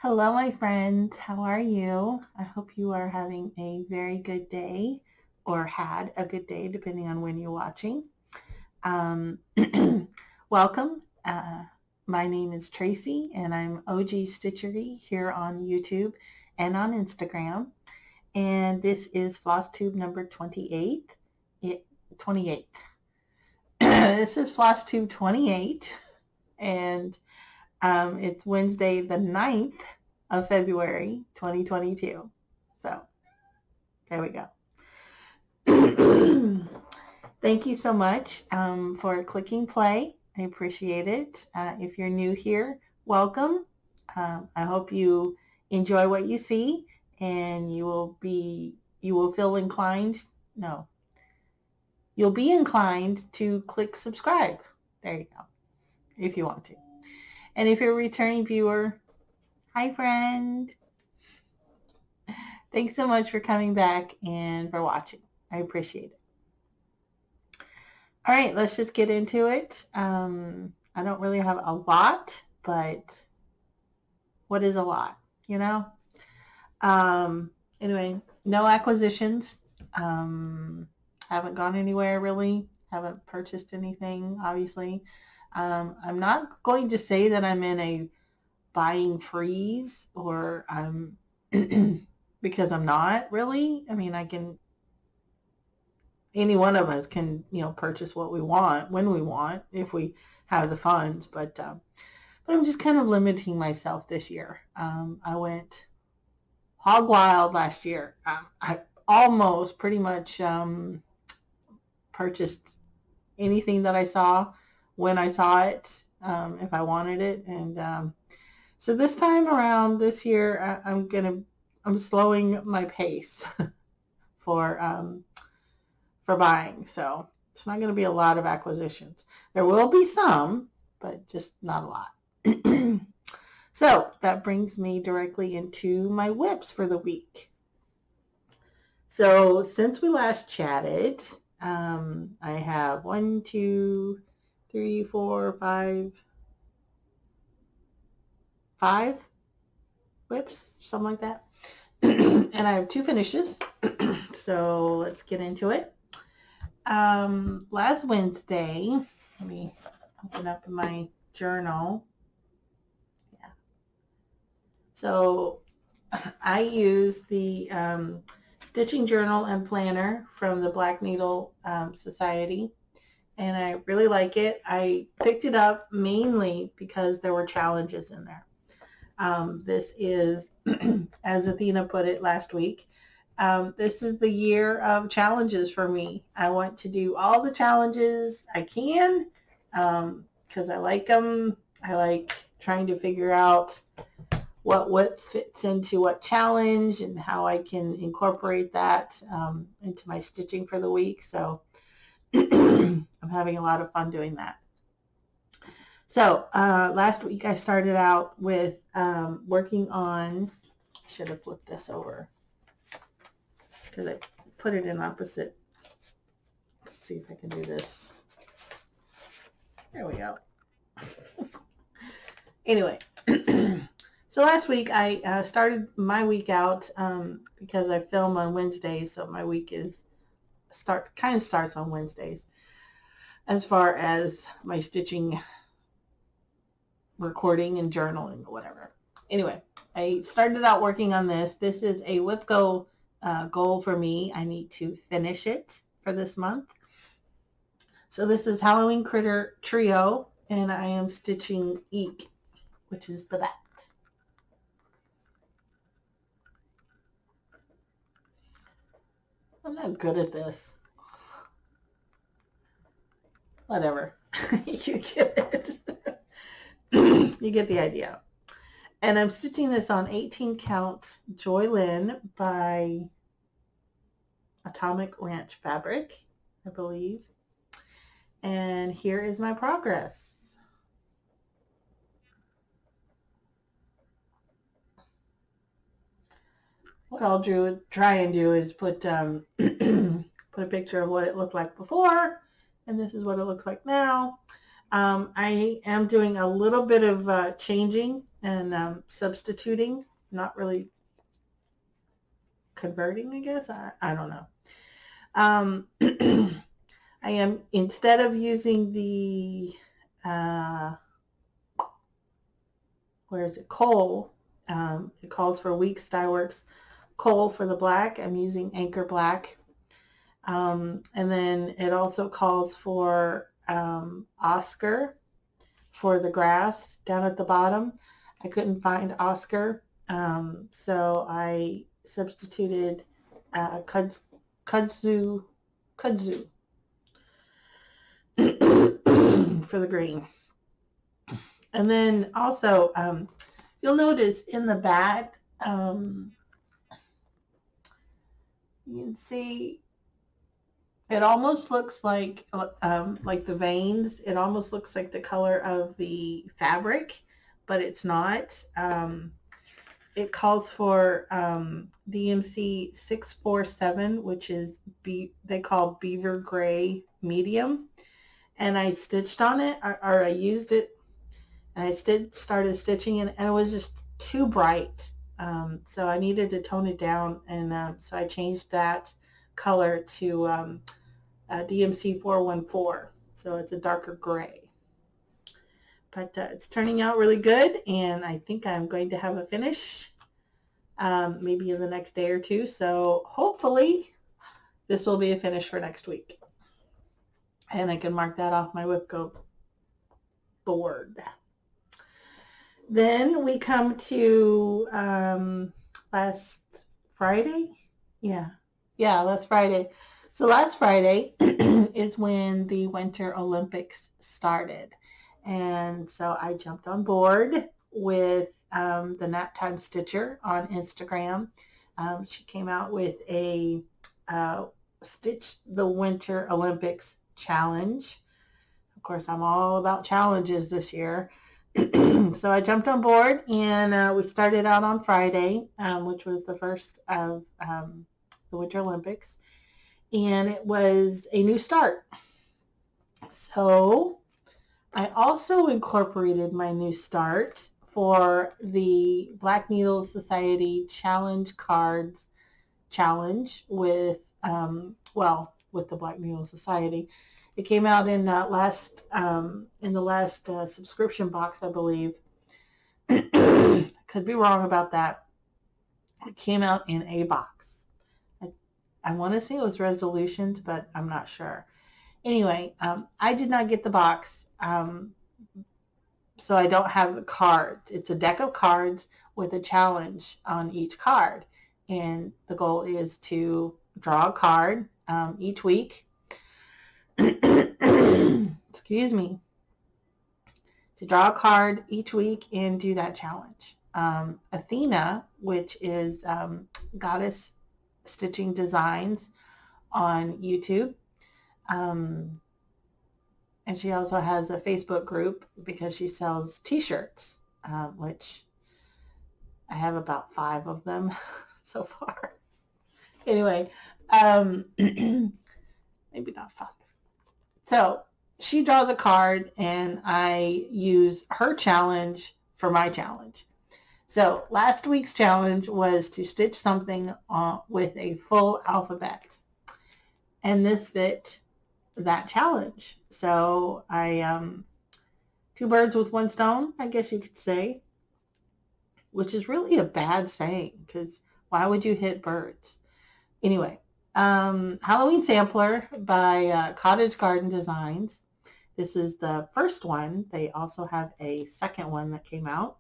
Hello, my friends. How are you? I hope you are having a very good day or had a good day, depending on when you're watching. Um, welcome. My name is Tracy, and I'm OG Stitchery here on YouTube and on Instagram. And this is Flosstube number 28. 28. This is Flosstube 28, and it's Wednesday the 9th of February 2022. So there we go. Thank you so much for clicking play. I appreciate it. If you're new here, welcome. I hope you enjoy what you see and you will feel inclined. No, you'll be inclined to click subscribe. There you go, if you want to. And if you're a returning viewer, hi friend. Thanks so much for coming back and for watching. I appreciate it. All right, let's just get into it. I don't really have a lot, but what is a lot, you know? Anyway, no acquisitions. Haven't gone anywhere really. Haven't purchased anything, obviously. I'm not going to say that I'm in a buying freeze or I'm because I'm not really. I mean, any one of us can, purchase what we want when we want if we have the funds. But I'm just kind of limiting myself this year. I went hog wild last year. I almost pretty much purchased anything that I saw when I saw it, if I wanted it. And so this time around this year, I'm slowing my pace for buying. So it's not going to be a lot of acquisitions. There will be some, but just not a lot. So that brings me directly into my whips for the week. So since we last chatted, I have 1, 2, 3, 4, 5 whips, something like that. And I have 2 finishes. So let's get into it. Last Wednesday, let me open up my journal. Yeah. So I use the stitching journal and planner from the Black Needle Society, and I really like it. I picked it up mainly because there were challenges in there. This is, as Athena put it last week, this is the year of challenges for me. I want to do all the challenges I can because I like them. I like trying to figure out what fits into what challenge and how I can incorporate that into my stitching for the week. So I'm having a lot of fun doing that. So last week I started out with working on, I should have flipped this over because I put it in opposite. Let's see if I can do this. There we go. Anyway, so last week I started my week out because I film on Wednesdays, so my week kind of starts on Wednesdays as far as my stitching, recording, and journaling or whatever. Anyway, I started out working on this. This is a whip goal for me. I need to finish it for this month. So this is Halloween Critter Trio, and I am stitching Eek, which is the bat. I'm not good at this. Whatever. You get it. You get the idea. And I'm stitching this on 18 count Joy Lynn by Atomic Ranch Fabric, I believe. And here is my progress. What I'll try and do is put put a picture of what it looked like before, and this is what it looks like now. I am doing a little bit of changing and substituting, not really converting, I guess. I don't know. I am, instead of using the, where is it, coal, it calls for Weeks Styleworks coal for the black. I'm using Anchor Black. And then it also calls for Oscar for the grass down at the bottom. I couldn't find Oscar, so I substituted kudzu for the green. And then also, you'll notice in the back, you can see it almost looks like the veins. It almost looks like the color of the fabric, but it's not. It calls for DMC 647, which is they call beaver gray medium. And I stitched on it, or I used it, and I started stitching it, and it was just too bright. So I needed to tone it down, and so I changed that color to DMC 414. So it's a darker gray. But it's turning out really good, and I think I'm going to have a finish maybe in the next day or two. So hopefully this will be a finish for next week. And I can mark that off my Whipco board. Then we come to last Friday. Yeah, last Friday. So last Friday is when the Winter Olympics started. And so I jumped on board with the Naptime Stitcher on Instagram. She came out with a Stitch the Winter Olympics challenge. Of course, I'm all about challenges this year. So I jumped on board, and we started out on Friday, which was the first of the Winter Olympics. And it was a new start. So I also incorporated my new start for the Black Needle Society Challenge Cards Challenge with the Black Needle Society. It came out in the last subscription box, I believe. Could be wrong about that. It came out in a box. I want to say it was resolutions, but I'm not sure. Anyway, I did not get the box, so I don't have the cards. It's a deck of cards with a challenge on each card, and the goal is to draw a card each week. Excuse me. To draw a card each week and do that challenge. Athena, which is Goddess Stitching Designs on YouTube. And she also has a Facebook group because she sells t-shirts, which I have about 5 of them so far. Anyway, maybe not 5. So she draws a card, and I use her challenge for my challenge. So last week's challenge was to stitch something with a full alphabet, and this fit that challenge. So I 2 birds with 1 stone, I guess you could say, which is really a bad saying, because why would you hit birds? Anyway, Halloween Sampler by Cottage Garden Designs. This is the first one. They also have a second one that came out.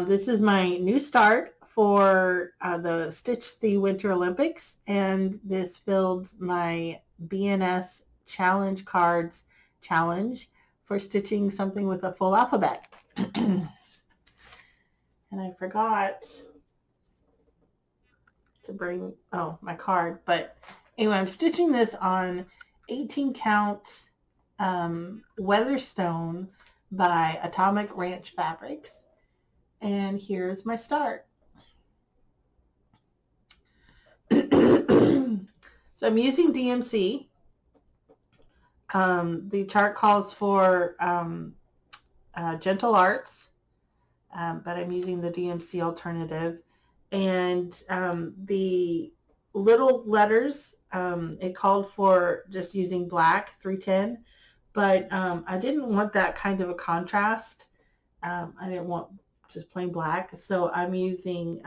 This is my new start for the Stitch the Winter Olympics, and this filled my BNS Challenge Cards challenge for stitching something with a full alphabet. And I forgot to bring, my card. But anyway, I'm stitching this on 18 count Weatherstone by Atomic Ranch Fabrics. And here's my start. So I'm using DMC. The chart calls for gentle arts, but I'm using the DMC alternative. And the little letters, it called for just using black, 310, but I didn't want that kind of a contrast. I didn't want just plain black, so I'm using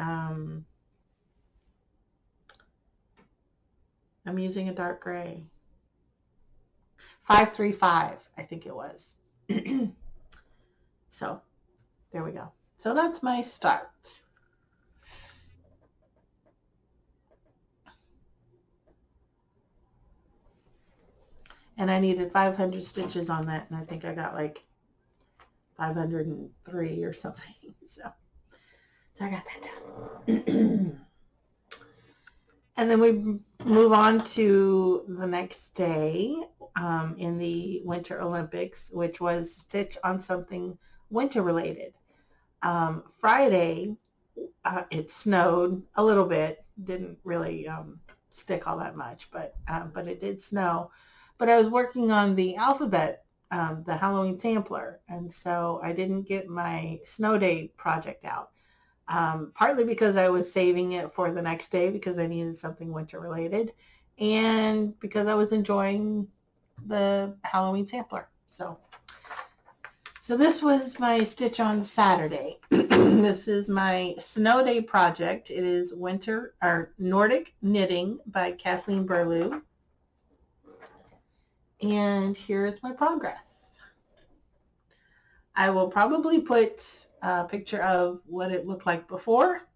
a dark gray. 535, I think it was. So there we go. So that's my start. And I needed 500 stitches on that, and I think I got like 503 or something. So I got that down. And then we move on to the next day in the Winter Olympics, which was stitch on something winter related. Friday, it snowed a little bit. Didn't really stick all that much, but it did snow. But I was working on the alphabet, the Halloween sampler, and so I didn't get my snow day project out. Partly because I was saving it for the next day because I needed something winter related, and because I was enjoying the Halloween sampler. So this was my stitch on Saturday. This is my snow day project. It is winter or Nordic knitting by Kathleen Burlew. And here's my progress. I will probably put a picture of what it looked like before.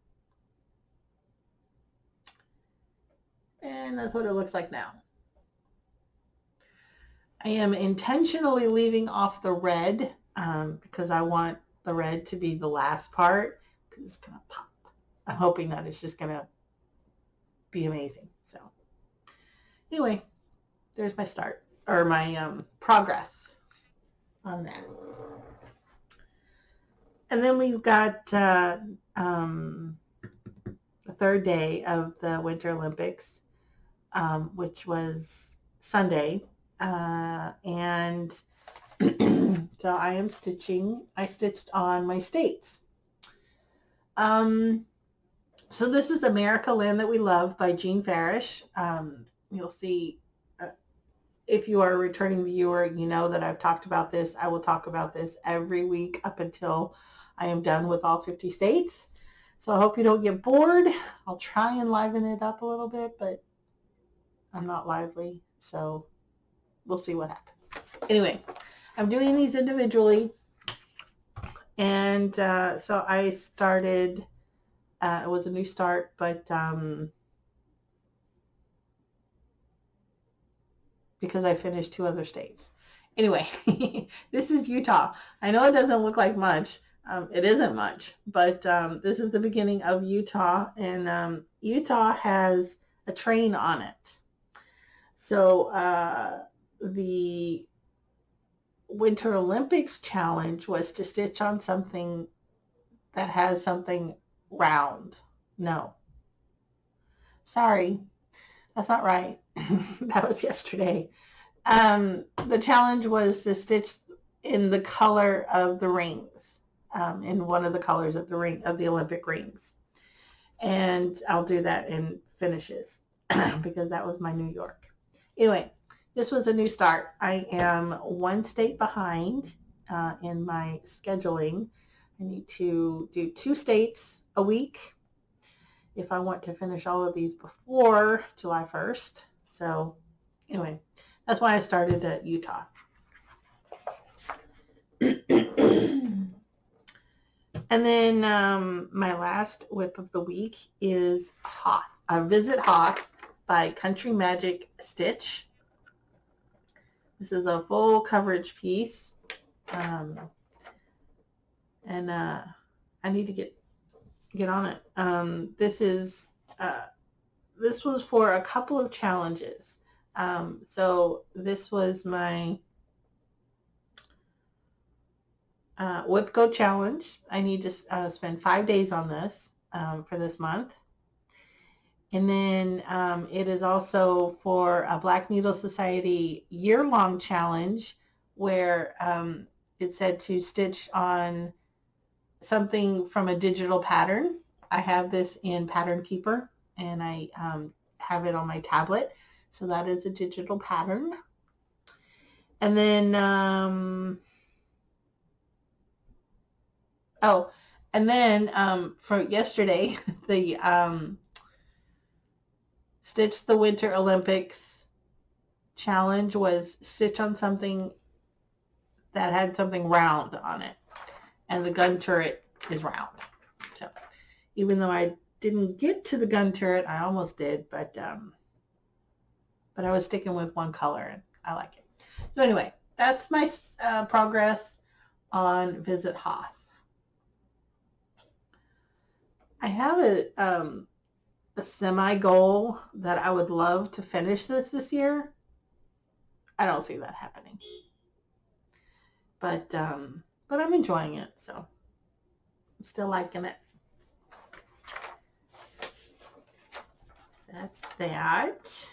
And that's what it looks like now. I am intentionally leaving off the red because I want the red to be the last part because it's going to pop. I'm hoping that it's just going to be amazing. So anyway, there's my start or my progress on that. And then we've got the third day of the Winter Olympics, which was Sunday. And so I am stitching. I stitched on my states. So this is America, Land That We Love by Jean Farish. You'll see, if you are a returning viewer, you know that I've talked about this. I will talk about this every week up until I am done with all 50 states. So I hope you don't get bored. I'll try and liven it up a little bit, but I'm not lively, so we'll see what happens. Anyway, I'm doing these individually, and so I started, it was a new start, but because I finished 2 other states. Anyway, this is Utah. I know it doesn't look like much. It isn't much, but this is the beginning of Utah, and Utah has a train on it. So the Winter Olympics challenge was to stitch on something that has something round. No. Sorry, that's not right. That was yesterday. The challenge was to stitch in the color of the rings, in one of the colors of the ring of the Olympic rings. And I'll do that in finishes because that was my New York. Anyway, this was a new start. I am 1 state behind in my scheduling. I need to do 2 states a week if I want to finish all of these before July 1st. So anyway, that's why I started at Utah. And then my last whip of the week is Hoth. Visit Hoth by Country Magic Stitch. This is a full coverage piece. And I need to get on it. This was for a couple of challenges. So this was my Whip Go challenge. I need to spend 5 days on this for this month. And then it is also for a Black Needle Society year-long challenge where it said to stitch on something from a digital pattern. I have this in Pattern Keeper, and I have it on my tablet. So that is a digital pattern. And then, for yesterday, the Stitch the Winter Olympics challenge was stitch on something that had something round on it. And the gun turret is round. So even though I didn't get to the gun turret, I almost did, but I was sticking with one color and I like it. So anyway, that's my progress on Visit Hoth. I have a semi-goal that I would love to finish this year. I don't see that happening. But I'm enjoying it, so I'm still liking it. That's that.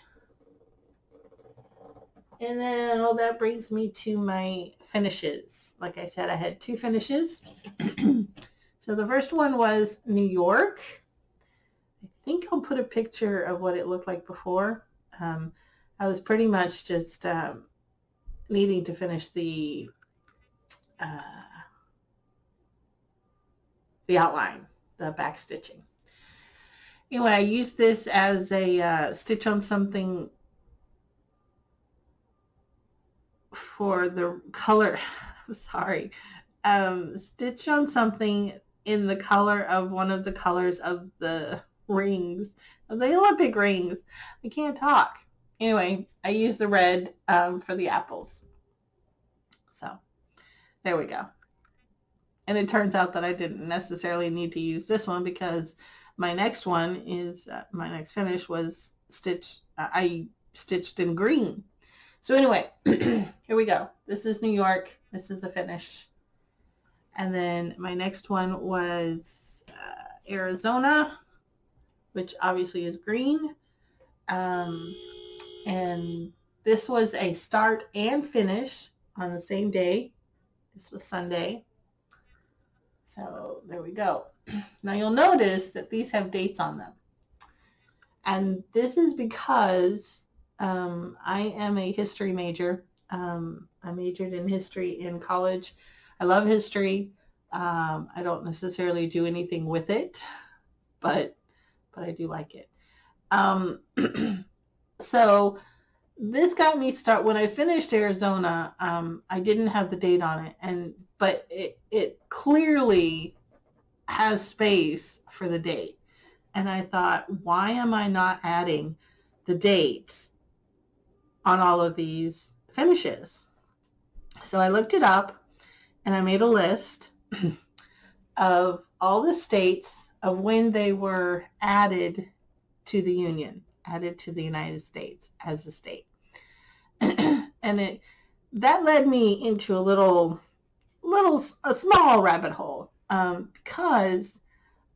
And then that brings me to my finishes. Like I said, I had 2 finishes. So the first one was New York. I think I'll put a picture of what it looked like before. I was pretty much just needing to finish the outline, the back stitching. Anyway, I used this as a stitch on something for the color. Sorry. Stitch on something in the color of one of the colors of the rings, of the Olympic rings. I can't talk. Anyway, I used the red for the apples. So there we go. And it turns out that I didn't necessarily need to use this one because my next one is, my next finish was I stitched in green. So anyway, here we go. This is New York. This is a finish. And then my next one was Arizona, which obviously is green. And this was a start and finish on the same day. This was Sunday. So there we go. Now you'll notice that these have dates on them. And this is because I am a history major. I majored in history in college. I love history. I don't necessarily do anything with it, but I do like it. So this got me started. When I finished Arizona, I didn't have the date on it, but it clearly has space for the date. And I thought, why am I not adding the date on all of these finishes? So I looked it up and I made a list of all the states of when they were added to the Union, added to the United States as a state. And that led me into a small rabbit hole because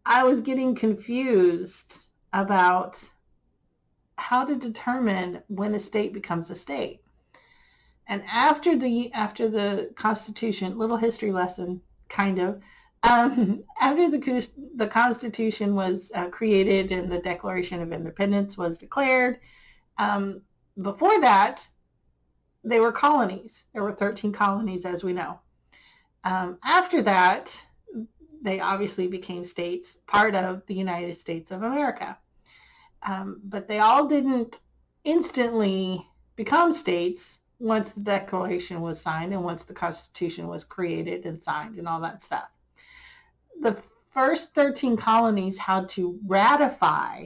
I was getting confused about how to determine when a state becomes a state. And after the Constitution, little history lesson, kind of, after the Constitution was created and the Declaration of Independence was declared, before that, they were colonies. There were 13 colonies, as we know. After that, they obviously became states, part of the United States of America. But they all didn't instantly become states once the Declaration was signed and once the Constitution was created and signed and all that stuff. The first 13 colonies had to ratify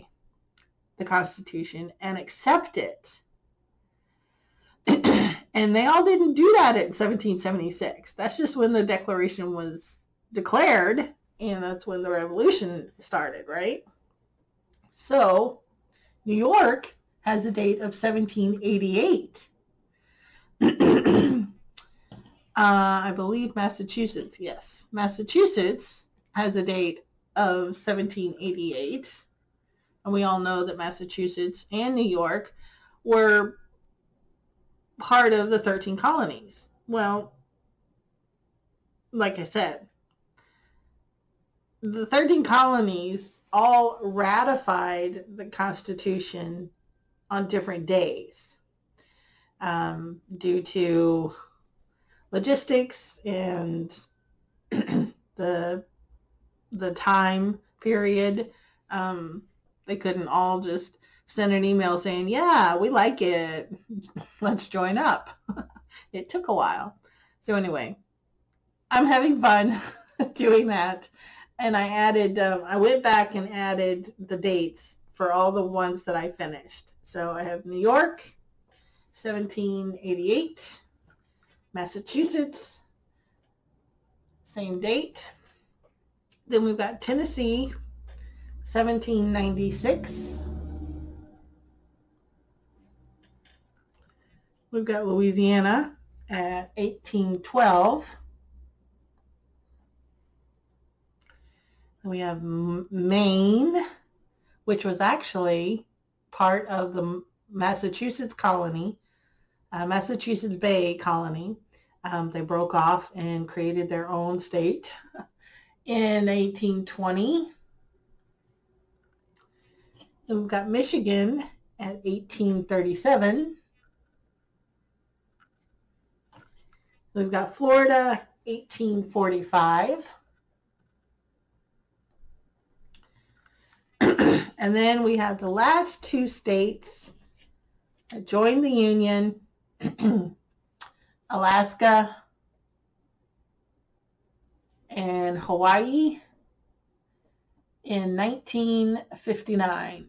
the Constitution and accept it. And they all didn't do that in 1776. That's just when the Declaration was declared, and that's when the Revolution started, right? So New York has a date of 1788. I believe Massachusetts, yes. Massachusetts has a date of 1788. And we all know that Massachusetts and New York were part of the 13 colonies. Well, like I said, the 13 colonies all ratified the Constitution on different days due to logistics and the time period. They couldn't all just send an email saying, yeah, we like it, let's join up. It took a while. So anyway, I'm having fun doing that. And I went back and added the dates for all the ones that I finished. So I have New York, 1788, Massachusetts, same date. Then we've got Tennessee, 1796. We've got Louisiana at 1812. We have Maine, which was actually part of the Massachusetts colony, Massachusetts Bay colony. They broke off and created their own state in 1820. And we've got Michigan at 1837. We've got Florida, 1845. And then we have the last two states that joined the Union, Alaska and Hawaii in 1959.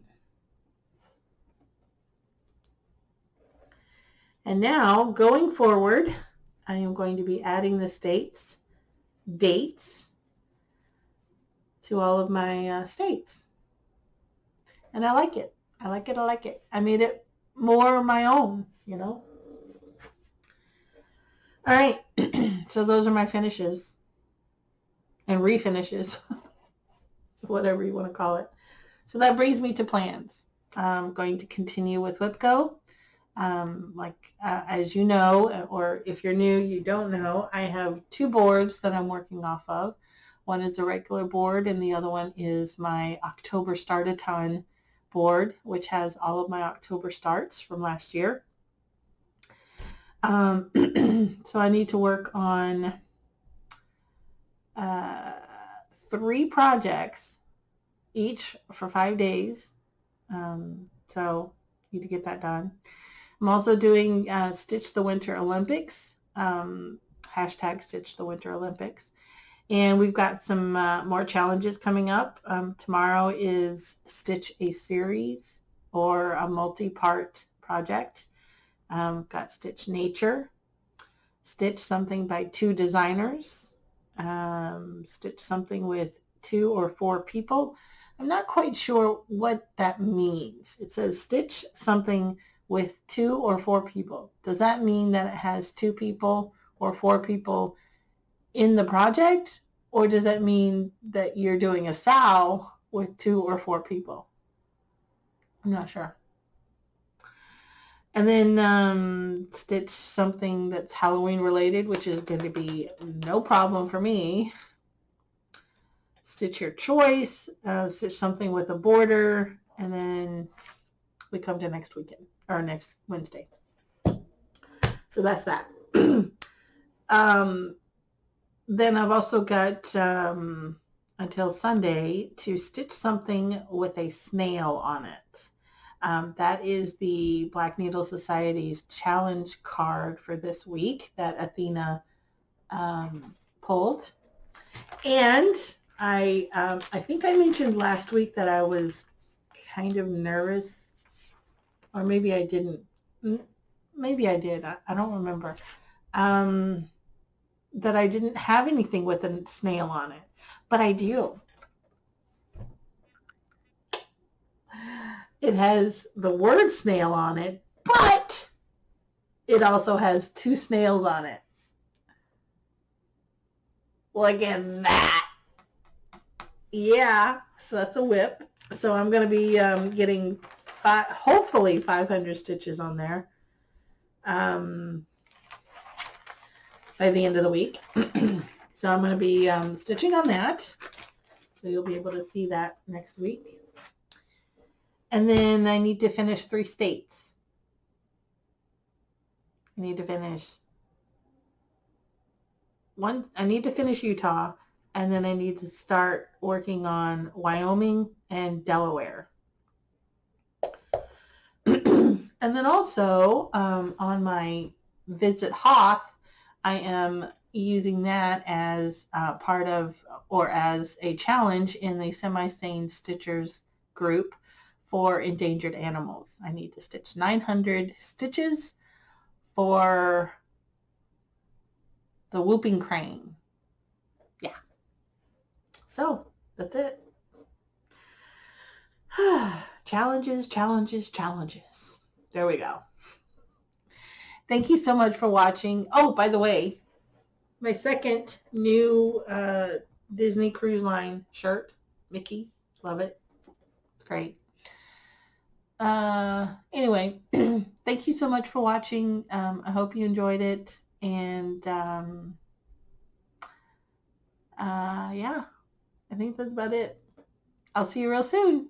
And now, going forward, I am going to be adding the states' dates to all of my states. And I like it. I like it. I like it. I made it more my own, you know. All right. So those are my finishes and refinishes, whatever you want to call it. So that brings me to plans. I'm going to continue with WIPCO. As you know, or if you're new, you don't know, I have two boards that I'm working off of. One is the regular board, and the other one is my October Start-a-Ton board, which has all of my October starts from last year. So I need to work on 3 projects, each for 5 days. So need to get that done. I'm also doing Stitch the Winter Olympics, hashtag Stitch the Winter Olympics. And we've got some more challenges coming up. Tomorrow is Stitch a Series or a multi-part project. Got Stitch Nature, Stitch something by 2 designers, Stitch something with 2 or 4 people. I'm not quite sure what that means. It says Stitch something with 2 or 4 people. Does that mean that it has 2 people or 4 people in the project, or does that mean that you're doing a SAL with 2 or 4 people? I'm not sure. And then Stitch something that's Halloween related, which is going to be no problem for me. Stitch your choice, stitch something with a border, and then we come to next weekend, or next Wednesday. So that's that. Then I've also got until Sunday to stitch something with a snail on it. That is the Black Needle Society's challenge card for this week that Athena pulled. And I think I mentioned last week that I was kind of nervous, or maybe I didn't. Maybe I did. I don't remember. That I didn't have anything with a snail on it, but I do. It has the word snail on it, but it also has 2 snails on it. Look at that. Yeah, so that's a whip. So I'm going to be getting hopefully 500 stitches on there by the end of the week. So I'm going to be stitching on that. So you'll be able to see that next week. And then I need to finish 3 states. I need to finish Utah, and then I need to start working on Wyoming and Delaware. And then also on my Visit Hoth, I am using that as part of, or as a challenge in the Semi-Sane Stitchers group for endangered animals. I need to stitch 900 stitches for the whooping crane. Yeah. So that's it. Challenges, challenges, challenges. There we go. Thank you so much for watching. Oh, by the way, my second new Disney Cruise Line shirt, Mickey. Love it. It's great. Anyway, thank you so much for watching. I hope you enjoyed it. And yeah, I think that's about it. I'll see you real soon.